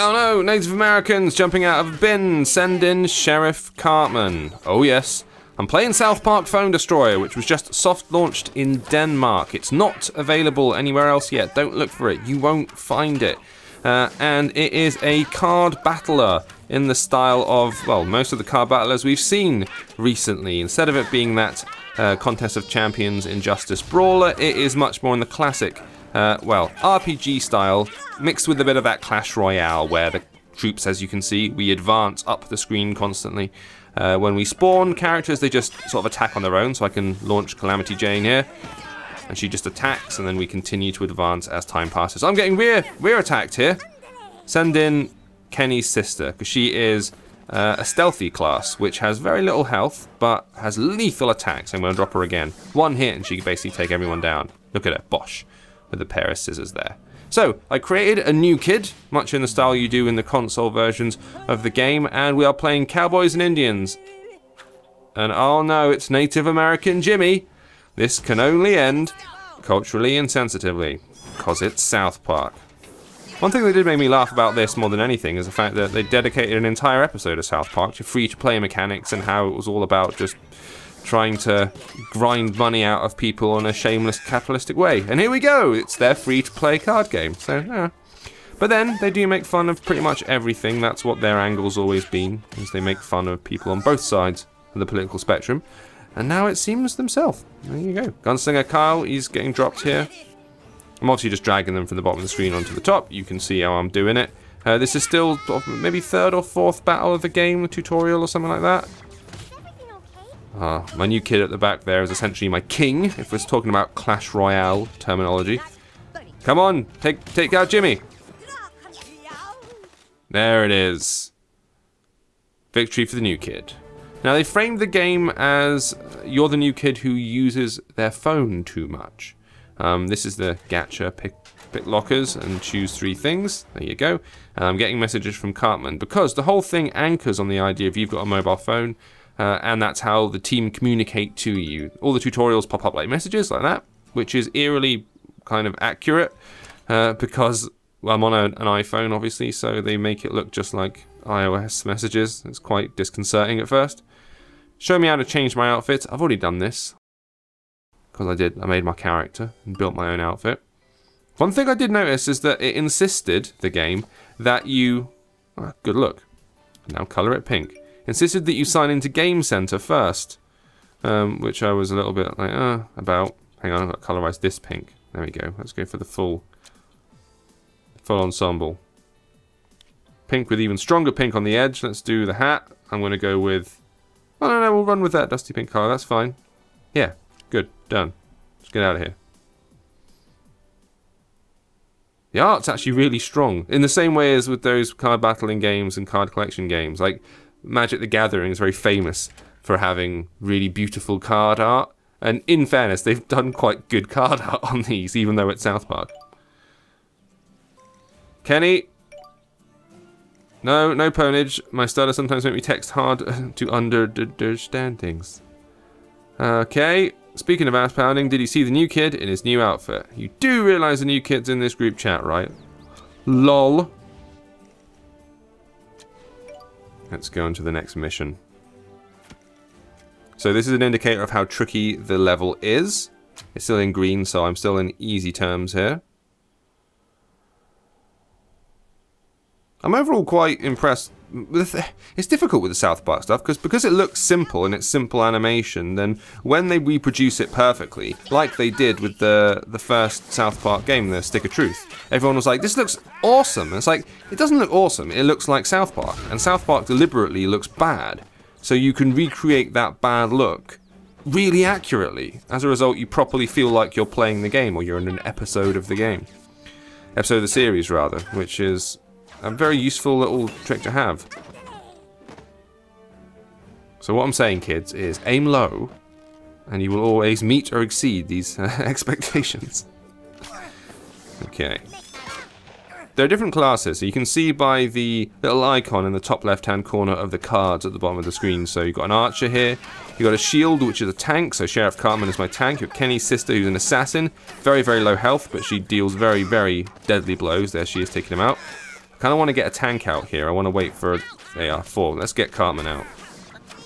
Oh no, Native Americans jumping out of a bin. Send in Sheriff Cartman. Oh yes. I'm playing South Park Phone Destroyer, which was just soft launched in Denmark. It's not available anywhere else yet. Don't look for it. You won't find it. And it is a card battler in the style of, well, most of the card battlers we've seen recently. Instead of it being that Contest of Champions Injustice Brawler, it is much more in the classic, well, RPG style, mixed with a bit of that Clash Royale, where the troops, as you can see, we advance up the screen constantly. When we spawn characters, they just sort of attack on their own, so I can launch Calamity Jane here. And she just attacks, and then we continue to advance as time passes. I'm getting rear attacked here. Send in Kenny's sister, because she is a stealthy class, which has very little health, but has lethal attacks. I'm going to drop her again. One hit, and she can basically take everyone down. Look at her, bosh, with a pair of scissors there. So, I created a new kid, much in the style you do in the console versions of the game, and we are playing Cowboys and Indians. And oh no, it's Native American Jimmy. This can only end culturally and sensitively, because it's South Park. One thing that did make me laugh about this more than anything is the fact that they dedicated an entire episode of South Park to free-to-play mechanics and how it was all about just trying to grind money out of people in a shameless capitalistic way. And here we go, it's their free-to-play card game, so yeah. But then, they do make fun of pretty much everything. That's what their angle's always been, is they make fun of people on both sides of the political spectrum. And now it seems themselves. There you go. Gunslinger Kyle, he's getting dropped here. I'm obviously just dragging them from the bottom of the screen onto the top. You can see how I'm doing it. This is still maybe third or fourth battle of the game, tutorial or something like that. My new kid at the back there is essentially my king, if we're talking about Clash Royale terminology. Come on, take out Jimmy. There it is. Victory for the new kid. Now, they framed the game as you're the new kid who uses their phone too much. This is the gacha, pick lockers and choose 3 things. There you go. And I'm getting messages from Cartman, because the whole thing anchors on the idea of you've got a mobile phone, and that's how the team communicate to you. All the tutorials pop up like messages like that, which is eerily kind of accurate, because well, I'm on an iPhone, obviously, so they make it look just like iOS messages. It's quite disconcerting at first. Show me how to change my outfit. I've already done this, because I made my character and built my own outfit. One thing I did notice is that it insisted, the game, that you... Oh, good look. Now colour it pink. Insisted that you sign into Game Center first, which I was a little bit like, about. Hang on, I've got to colorise this pink. There we go. Let's go for the full ensemble. Pink with even stronger pink on the edge. Let's do the hat. I'm going to go with... Oh, no, we'll run with that dusty pink colour. That's fine. Yeah, good. Done. Let's get out of here. The art's actually really strong. In the same way as with those card battling games and card collection games. Like, Magic the Gathering is very famous for having really beautiful card art. And in fairness, they've done quite good card art on these, even though it's South Park. Kenny. No ponage. My stutter sometimes makes me text hard to understand things. Okay. Speaking of ass pounding, did you see the new kid in his new outfit? You do realise the new kid's in this group chat, right? LOL. Let's go on to the next mission. So this is an indicator of how tricky the level is. It's still in green, so I'm still in easy terms here. I'm overall quite impressed with... It's difficult with the South Park stuff, because it looks simple and it's simple animation, then when they reproduce it perfectly, like they did with the first South Park game, the Stick of Truth, everyone was like, this looks awesome. And it's like, it doesn't look awesome, it looks like South Park. And South Park deliberately looks bad, so you can recreate that bad look really accurately. As a result, you properly feel like you're playing the game, or you're in an episode of the game. Episode of the series, rather, which is a very useful little trick to have. So what I'm saying, kids, is aim low, and you will always meet or exceed these expectations. Okay. There are different classes, so you can see by the little icon in the top left-hand corner of the cards at the bottom of the screen. So you've got an archer here, you've got a shield, which is a tank, so Sheriff Cartman is my tank. You've got Kenny's sister, who's an assassin. Very, very low health, but she deals very, very deadly blows. There she is, taking him out. kind of want to get a tank out here. I want to wait for AR4. Let's get Cartman out.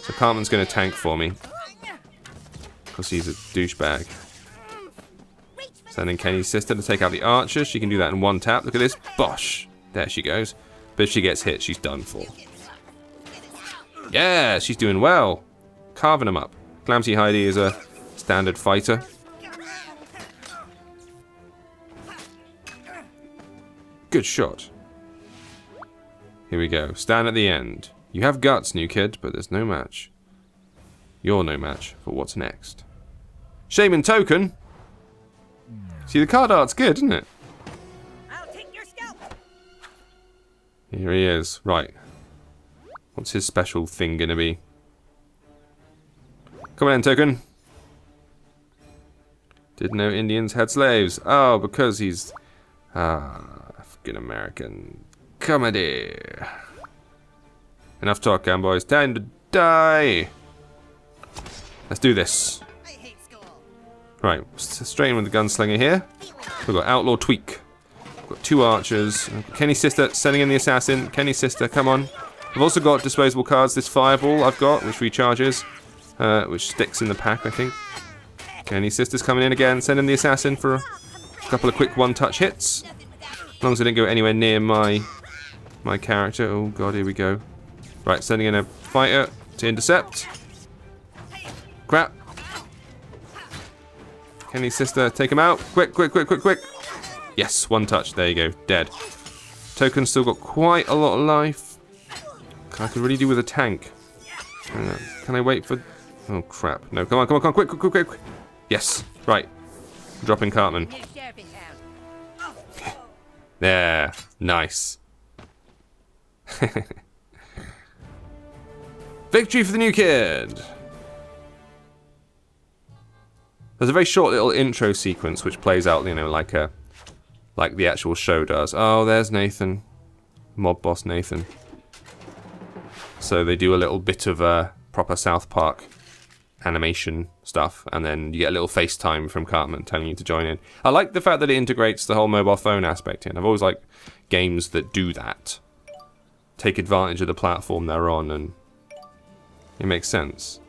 So Cartman's going to tank for me. Because he's a douchebag. Sending Kenny's sister to take out the archer. She can do that in one tap. Look at this. Bosh. There she goes. But if she gets hit, she's done for. Yeah, she's doing well. Carving them up. Clamsy Heidi is a standard fighter. Good shot. Here we go. Stand at the end. You have guts, new kid, but there's no match. You're no match for what's next. Shaman Token. See, the card art's good, isn't it? I'll take your scalp. Here he is. Right. What's his special thing gonna be? Come on in, Token. Didn't know Indians had slaves. Oh, because he's... African American. Comedy. Enough talk, boys. Time to die. Let's do this. I hate school. Right, straight in with the gunslinger here. We've got Outlaw Tweak. We've got 2 archers. Kenny's sister sending in the assassin. Kenny's sister, come on. I've also got disposable cards. This fireball I've got, which recharges, which sticks in the pack, I think. Kenny's sister's coming in again, sending the assassin for a couple of quick one-touch hits. As long as I didn't go anywhere near my character. Oh god, here we go. Right, sending in a fighter to intercept. Crap. Kenny's sister, take him out. Quick, quick, quick, quick, quick. Yes, one touch. There you go. Dead. Token's still got quite a lot of life. I could really do with a tank. Can I wait for... Oh, crap. No, come on, come on, come on. Quick, quick, quick, quick. Yes. Right. Dropping Cartman. There. Nice. Victory for the new kid. There's a very short little intro sequence which plays out, you know, like the actual show does. Oh, there's Nathan. Mob boss Nathan. So they do a little bit of proper South Park animation stuff, and then you get a little FaceTime from Cartman telling you to join in. I like the fact that it integrates the whole mobile phone aspect in. I've always liked games that do that. Take advantage of the platform they're on, and it makes sense.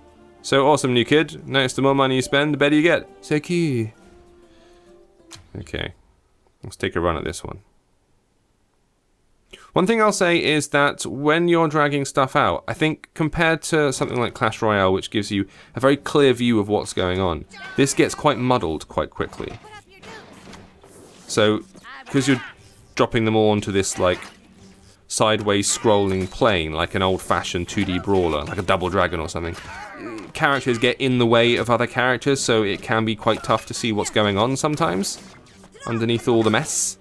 So awesome, new kid. Notice the more money you spend, the better you get. So cute. Okay. Let's take a run at this one. One thing I'll say is that when you're dragging stuff out, I think compared to something like Clash Royale, which gives you a very clear view of what's going on, this gets quite muddled quite quickly. So, because you're dropping them all onto this, like, sideways scrolling plane, like an old-fashioned 2D brawler, like a Double Dragon or something, characters get in the way of other characters, so it can be quite tough to see what's going on sometimes, underneath all the mess.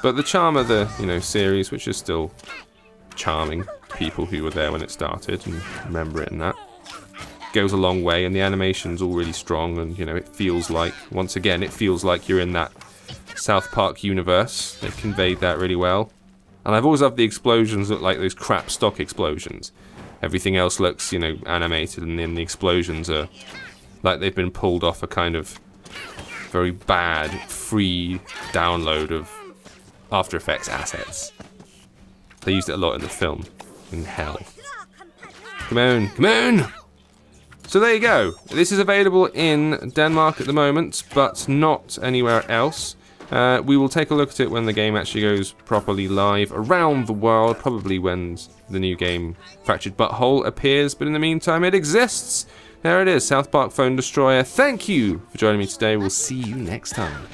But the charm of the, you know, series, which is still charming to people who were there when it started and remember it and that, goes a long way, and the animation's all really strong, and, you know, it feels like, once again, it feels like you're in that South Park universe. They've conveyed that really well. And I've always loved the explosions look like those crap stock explosions. Everything else looks, you know, animated, and then the explosions are like they've been pulled off a kind of very bad free download of After Effects assets. They used it a lot in the film, in Hell. Come on, come on! So there you go. This is available in Denmark at the moment, but not anywhere else. We will take a look at it when the game actually goes properly live around the world, probably when the new game Fractured Butthole appears, but in the meantime it exists. There it is, South Park Phone Destroyer. Thank you for joining me today. We'll see you next time.